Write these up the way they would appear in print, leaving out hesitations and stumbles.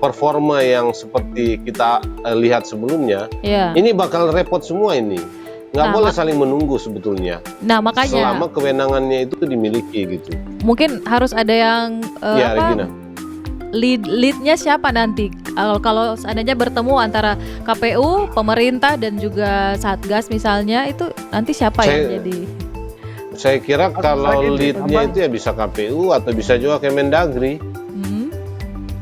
performa yang seperti kita lihat sebelumnya, ini bakal repot semua ini. Nggak boleh saling menunggu sebetulnya. Nah, makanya selama kewenangannya itu dimiliki gitu. Mungkin harus ada yang Regina. Leadnya siapa nanti? Kalau seandainya bertemu antara KPU, pemerintah dan juga Satgas misalnya, itu nanti siapa yang jadi? Saya kira kalau leadnya itu ya bisa KPU atau bisa juga Kemendagri.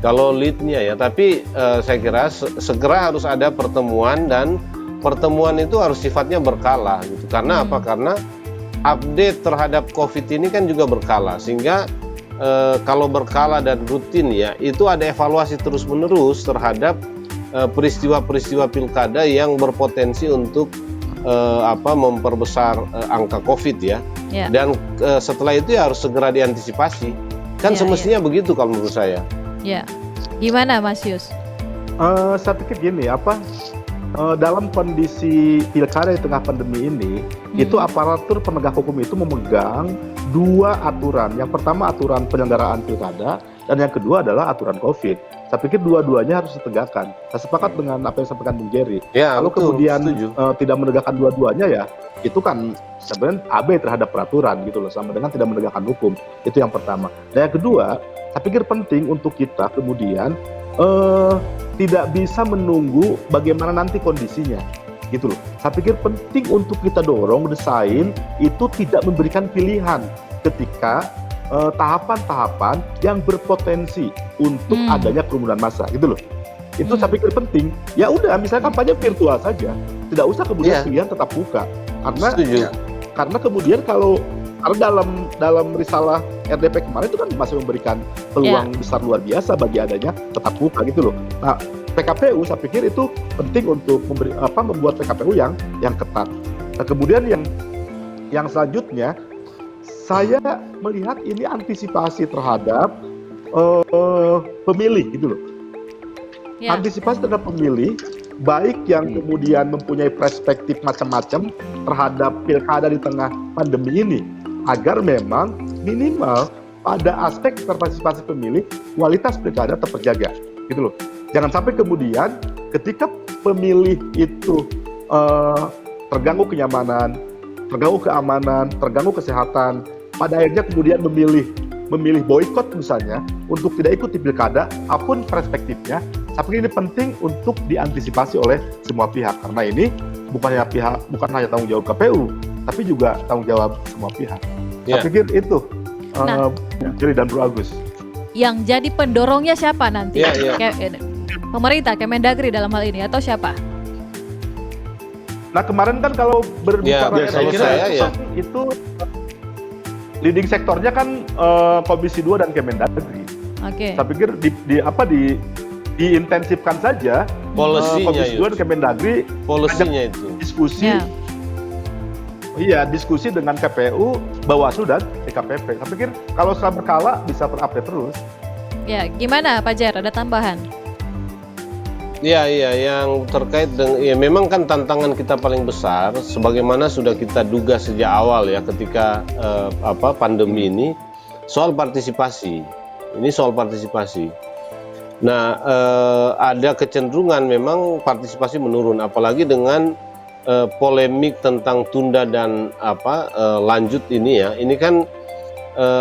Kalau leadnya ya, tapi saya kira segera harus ada pertemuan, dan pertemuan itu harus sifatnya berkala gitu. Karena apa? Karena update terhadap COVID ini kan juga berkala, sehingga kalau berkala dan rutin ya, itu ada evaluasi terus-menerus terhadap peristiwa-peristiwa pilkada yang berpotensi untuk memperbesar angka COVID ya. Dan setelah itu ya harus segera diantisipasi. Kan semestinya begitu kalau menurut saya. Ya, gimana Mas Yus? Saya pikir gini, dalam kondisi pilkada di tengah pandemi ini, itu aparatur penegak hukum itu memegang dua aturan. Yang pertama aturan penyelenggaraan pilkada, dan yang kedua adalah aturan COVID. Saya pikir dua-duanya harus ditegakkan. Saya sepakat dengan apa yang disampaikan Bung Jerry. Kalau kemudian tidak menegakkan dua-duanya ya, itu kan sebenarnya abai terhadap peraturan gitu loh, sama dengan tidak menegakkan hukum. Itu yang pertama. Dan yang kedua, saya pikir penting untuk kita kemudian tidak bisa menunggu bagaimana nanti kondisinya, gitu loh. Saya pikir penting untuk kita dorong desain itu tidak memberikan pilihan ketika tahapan-tahapan yang berpotensi untuk adanya kerumunan massa, gitu loh. Itu saya pikir penting. Ya udah, misalnya kampanye virtual saja, tidak usah kemudian pilihan tetap muka, karena kemudian karena dalam risalah RDP kemarin itu kan masih memberikan peluang besar luar biasa bagi adanya tetap muka, gitu loh. Nah, PKPU saya pikir itu penting untuk membuat PKPU yang ketat. Nah, kemudian yang selanjutnya, saya melihat ini antisipasi terhadap pemilih, gitu loh. Antisipasi terhadap pemilih, baik yang kemudian mempunyai perspektif macam-macam terhadap pilkada di tengah pandemi ini, agar memang minimal pada aspek partisipasi pemilih, kualitas pilkada tetap terjaga, gitu loh. Jangan sampai kemudian ketika pemilih itu terganggu kenyamanan, terganggu keamanan, terganggu kesehatan, pada akhirnya kemudian memilih boikot misalnya untuk tidak ikut di pilkada, apapun perspektifnya. Tapi ini penting untuk diantisipasi oleh semua pihak, karena ini bukan hanya tanggung jawab KPU, tapi juga tanggung jawab semua pihak. Saya pikir itu Jerry dan Bro Agus. Yang jadi pendorongnya siapa nanti? Pemerintah, Kemendagri dalam hal ini, atau siapa? Nah, kemarin kan kalau berbicara itu leading sektornya kan Komisi 2 dan Kemendagri. Saya pikir diintensifkan saja Komisi 2 dan Kemendagri polisinya itu diskusi. Diskusi dengan KPU, Bawaslu dan DKPP. Saya pikir kalau secara berkala bisa terupdate terus. Ya, gimana Pak Jar? Ada tambahan? Iya, yang terkait dengan memang kan tantangan kita paling besar, sebagaimana sudah kita duga sejak awal ya, ketika pandemi ini, soal partisipasi. Ini soal partisipasi. Nah, ada kecenderungan memang partisipasi menurun, apalagi dengan polemik tentang tunda dan lanjut ini ya. Ini kan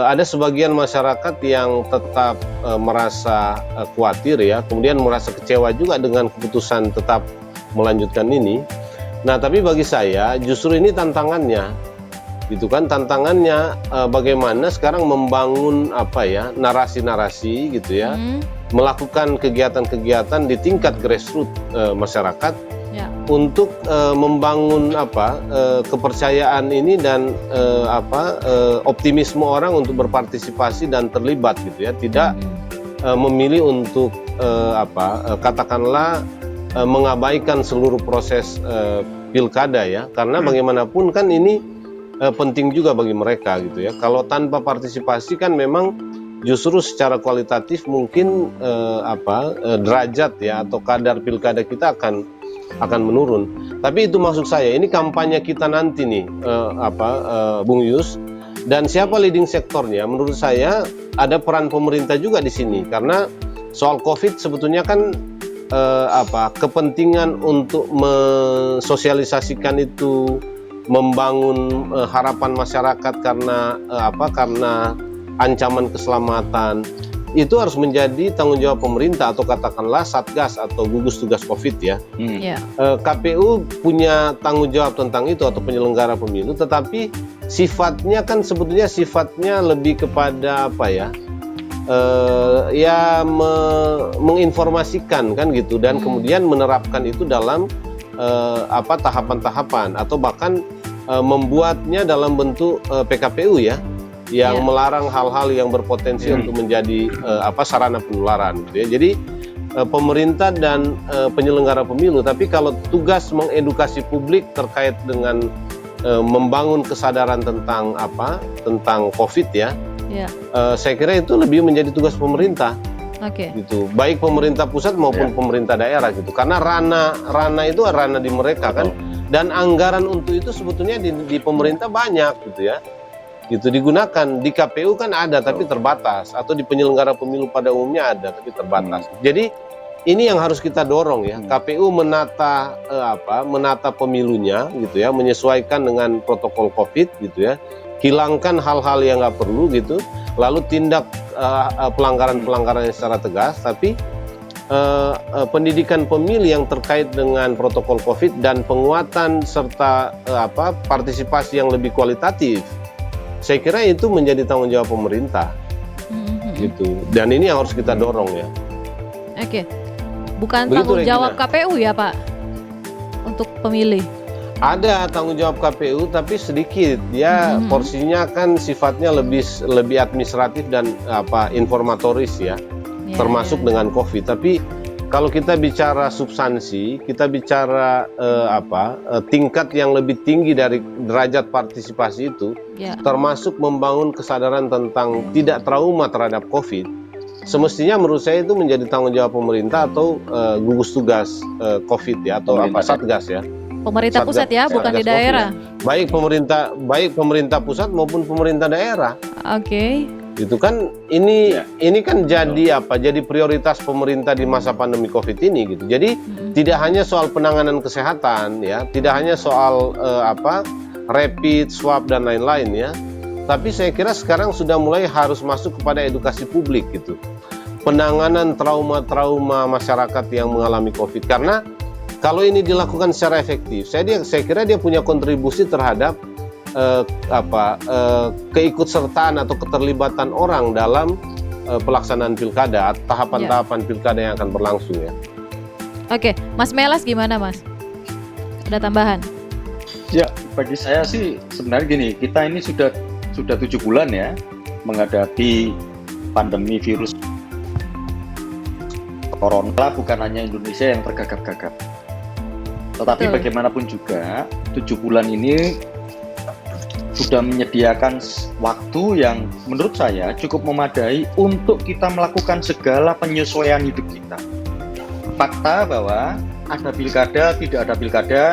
ada sebagian masyarakat yang tetap merasa khawatir ya, kemudian merasa kecewa juga dengan keputusan tetap melanjutkan ini. Nah, tapi bagi saya justru ini tantangannya, gitu kan, tantangannya bagaimana sekarang membangun narasi-narasi gitu ya, melakukan kegiatan-kegiatan di tingkat grassroots masyarakat. Untuk membangun kepercayaan ini dan optimisme orang untuk berpartisipasi dan terlibat gitu ya, tidak memilih untuk katakanlah mengabaikan seluruh proses pilkada ya, karena bagaimanapun kan ini penting juga bagi mereka gitu ya. Kalau tanpa partisipasi kan memang justru secara kualitatif mungkin derajat ya atau kadar pilkada kita akan menurun. Tapi itu maksud saya, ini kampanye kita nanti nih, Bung Yus, dan siapa leading sektornya? Menurut saya ada peran pemerintah juga di sini, karena soal COVID sebetulnya kan kepentingan untuk mensosialisasikan itu, membangun harapan masyarakat karena karena ancaman keselamatan, itu harus menjadi tanggung jawab pemerintah atau katakanlah Satgas atau gugus tugas COVID ya. Ya. KPU punya tanggung jawab tentang itu atau penyelenggara pemilu, tetapi sifatnya kan sebetulnya sifatnya lebih kepada menginformasikan kan gitu, dan kemudian menerapkan itu dalam tahapan-tahapan atau bahkan membuatnya dalam bentuk PKPU ya, yang melarang hal-hal yang berpotensi untuk menjadi sarana penularan gitu ya. Jadi pemerintah dan penyelenggara pemilu, tapi kalau tugas mengedukasi publik terkait dengan membangun kesadaran tentang COVID ya, saya kira itu lebih menjadi tugas pemerintah. Gitu, baik pemerintah pusat maupun pemerintah daerah gitu, karena ranah itu ranah di mereka kan, dan anggaran untuk itu sebetulnya di pemerintah banyak gitu ya, gitu digunakan. Di KPU kan ada tapi terbatas, atau di penyelenggara pemilu pada umumnya ada tapi terbatas. Jadi ini yang harus kita dorong ya, KPU menata pemilunya gitu ya, menyesuaikan dengan protokol COVID gitu ya, hilangkan hal-hal yang nggak perlu gitu, lalu tindak pelanggaran-pelanggaran secara tegas, tapi pendidikan pemilih yang terkait dengan protokol COVID dan penguatan serta partisipasi yang lebih kualitatif, saya kira itu menjadi tanggung jawab pemerintah, gitu. Dan ini yang harus kita dorong ya. Bukan Begitu, tanggung jawab Regina. KPU ya Pak untuk pemilih. Ada tanggung jawab KPU tapi sedikit ya, porsinya kan sifatnya lebih administratif dan informatoris ya, termasuk dengan COVID. Tapi kalau kita bicara substansi, kita bicara tingkat yang lebih tinggi dari derajat partisipasi itu, termasuk membangun kesadaran tentang tidak trauma terhadap COVID. Semestinya menurut saya itu menjadi tanggung jawab pemerintah atau gugus tugas COVID ya, atau Satgas ya. Pemerintah pusat ya, bukan di daerah. Baik pemerintah pusat maupun pemerintah daerah. Itu kan ini kan jadi jadi prioritas pemerintah di masa pandemi COVID ini gitu. Jadi tidak hanya soal penanganan kesehatan ya, tidak hanya soal rapid, swab dan lain-lain ya. Tapi saya kira sekarang sudah mulai harus masuk kepada edukasi publik gitu. Penanganan trauma-trauma masyarakat yang mengalami COVID, karena kalau ini dilakukan secara efektif, saya kira dia punya kontribusi terhadap keikutsertaan atau keterlibatan orang dalam pelaksanaan pilkada, tahapan-tahapan pilkada yang akan berlangsung ya. Mas Melas gimana Mas? Ada tambahan? Ya, bagi saya sih sebenarnya gini, kita ini sudah 7 bulan ya menghadapi pandemi virus corona. Bukan hanya Indonesia yang tergagap-gagap, tetapi bagaimanapun juga 7 bulan ini sudah menyediakan waktu yang menurut saya cukup memadai untuk kita melakukan segala penyesuaian hidup kita. Fakta bahwa ada pilkada, tidak ada pilkada,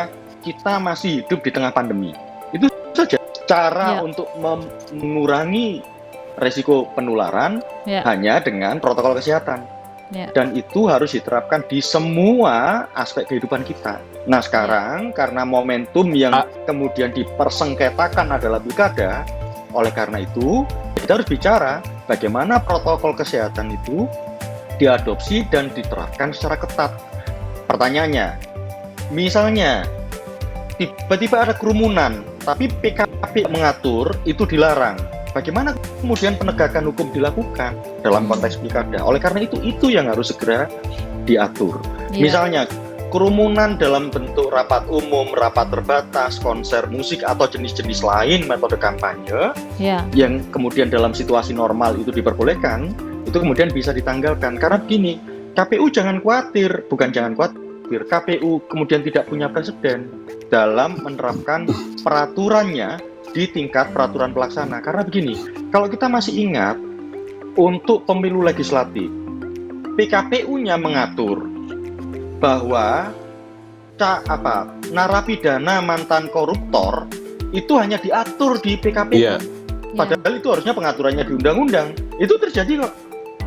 kita masih hidup di tengah pandemi. Itu saja cara untuk mengurangi resiko penularan hanya dengan protokol kesehatan. Dan itu harus diterapkan di semua aspek kehidupan kita. Nah sekarang karena momentum yang kemudian dipersengketakan adalah pilkada, oleh karena itu kita harus bicara bagaimana protokol kesehatan itu diadopsi dan diterapkan secara ketat. Pertanyaannya, misalnya tiba-tiba ada kerumunan, tapi PKP mengatur itu dilarang. Bagaimana kemudian penegakan hukum dilakukan dalam konteks pilkada? Oleh karena itu yang harus segera diatur. Misalnya kerumunan dalam bentuk rapat umum, rapat terbatas, konser musik atau jenis-jenis lain metode kampanye yang kemudian dalam situasi normal itu diperbolehkan, itu kemudian bisa ditanggalkan. Karena begini, KPU jangan khawatir, KPU kemudian tidak punya presiden dalam menerapkan peraturannya di tingkat peraturan pelaksana. Karena begini, kalau kita masih ingat untuk pemilu legislatif, PKPU-nya mengatur bahwa narapidana mantan koruptor itu hanya diatur di PKPU. Padahal itu harusnya pengaturannya di undang-undang. Itu terjadi kok.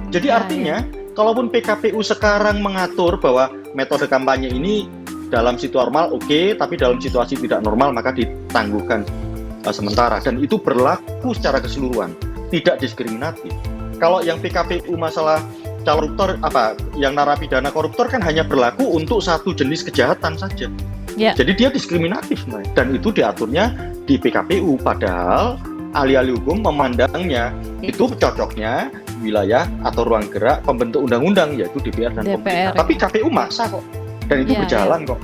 Jadi artinya kalaupun PKPU sekarang mengatur bahwa metode kampanye ini dalam situasi normal oke, tapi dalam situasi tidak normal maka ditangguhkan sementara, dan itu berlaku secara keseluruhan, tidak diskriminatif. Kalau yang PKPU masalah koruptor yang narapidana koruptor kan hanya berlaku untuk satu jenis kejahatan saja. Jadi dia diskriminatif, dan itu diaturnya di PKPU, padahal ahli-ahli hukum memandangnya itu cocoknya wilayah atau ruang gerak pembentuk undang-undang, yaitu DPR dan pemerintah. Tapi KPU maksa kok, dan itu berjalan kok.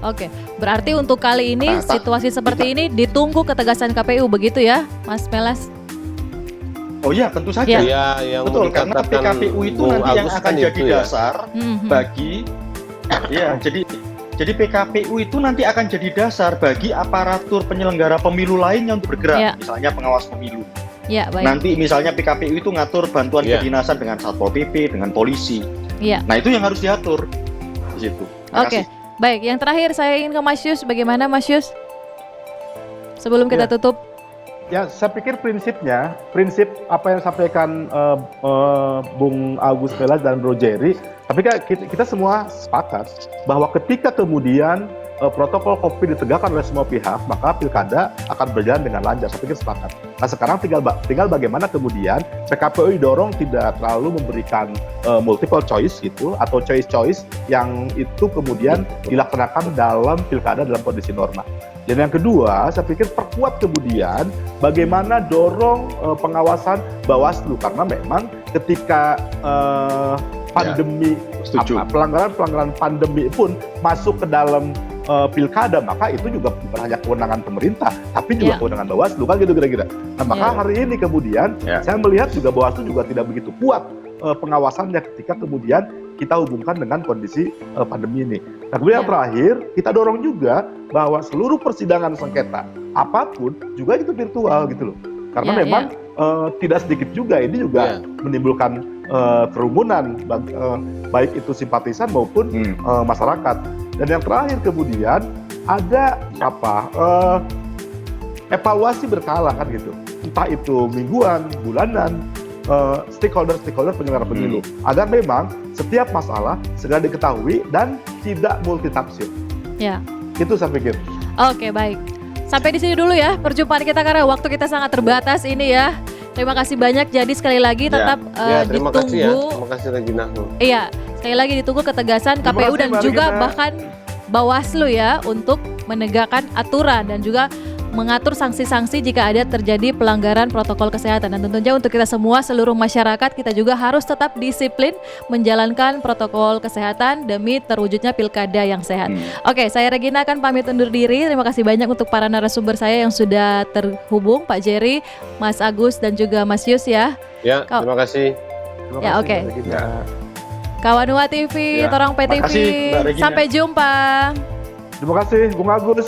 Oke, berarti untuk kali ini situasi seperti ini ditunggu ketegasan KPU begitu ya, Mas Melas? Oh iya, tentu saja. Yang betul, karena PKPU itu nanti yang akan jadi dasar bagi jadi PKPU itu nanti akan jadi dasar bagi aparatur penyelenggara pemilu lainnya untuk bergerak, misalnya pengawas pemilu. Baik. Nanti misalnya PKPU itu ngatur bantuan kedinasan dengan Satpol PP, dengan polisi. Nah, itu yang harus diatur di situ. Oke. Baik, yang terakhir saya ingin ke Mas Yus. Bagaimana Mas Yus? Sebelum kita tutup. Ya, saya pikir prinsip apa yang disampaikan Bung Agus Melas dan Bro Jerry, tapi kita semua sepakat bahwa ketika kemudian protokol COVID ditegakkan oleh semua pihak, maka pilkada akan berjalan dengan lancar. Saya pikir sepakat. Nah, sekarang tinggal bagaimana kemudian PKPU didorong tidak terlalu memberikan multiple choice gitu, atau choice yang itu kemudian dilaksanakan dalam pilkada dalam kondisi normal. Dan yang kedua, saya pikir perkuat kemudian bagaimana dorong pengawasan Bawaslu, karena memang ketika pandemi, pelanggaran pandemi pun masuk ke dalam pilkada, maka itu juga bukan hanya kewenangan pemerintah, tapi juga kewenangan Bawaslu, kan gitu kira-kira. Nah, maka hari ini kemudian saya melihat juga Bawaslu juga tidak begitu kuat pengawasannya ketika kemudian kita hubungkan dengan kondisi pandemi ini. Nah, kemudian yang terakhir, kita dorong juga bahwa seluruh persidangan sengketa apapun juga itu virtual gitu loh. Karena memang tidak sedikit juga ini juga menimbulkan kerumunan baik itu simpatisan maupun masyarakat. Dan yang terakhir kemudian ada evaluasi berkala kan gitu. Entah itu mingguan, bulanan, stakeholder penyelenggara pemilu, agar memang setiap masalah segera diketahui dan tidak multitafsir. Itu saya pikir. Oke, baik. Sampai di sini dulu ya perjumpaan kita karena waktu kita sangat terbatas ini ya. Terima kasih banyak. Jadi sekali lagi tetap terima ditunggu. kasih ya. Terima kasih Regina. Iya, sekali lagi ditunggu ketegasan KPU dan juga bahkan Bawaslu ya untuk menegakkan aturan dan juga mengatur sanksi-sanksi jika ada terjadi pelanggaran protokol kesehatan. Dan tentunya untuk kita semua, seluruh masyarakat, kita juga harus tetap disiplin menjalankan protokol kesehatan demi terwujudnya pilkada yang sehat. Oke, saya Regina akan pamit undur diri. Terima kasih banyak untuk para narasumber saya yang sudah terhubung, Pak Jerry, Mas Agus, dan juga Mas Yus ya. Ya, terima kasih. Oke. Kawanua TV, Torong PTV, sampai jumpa. Terima kasih, Bung Agus.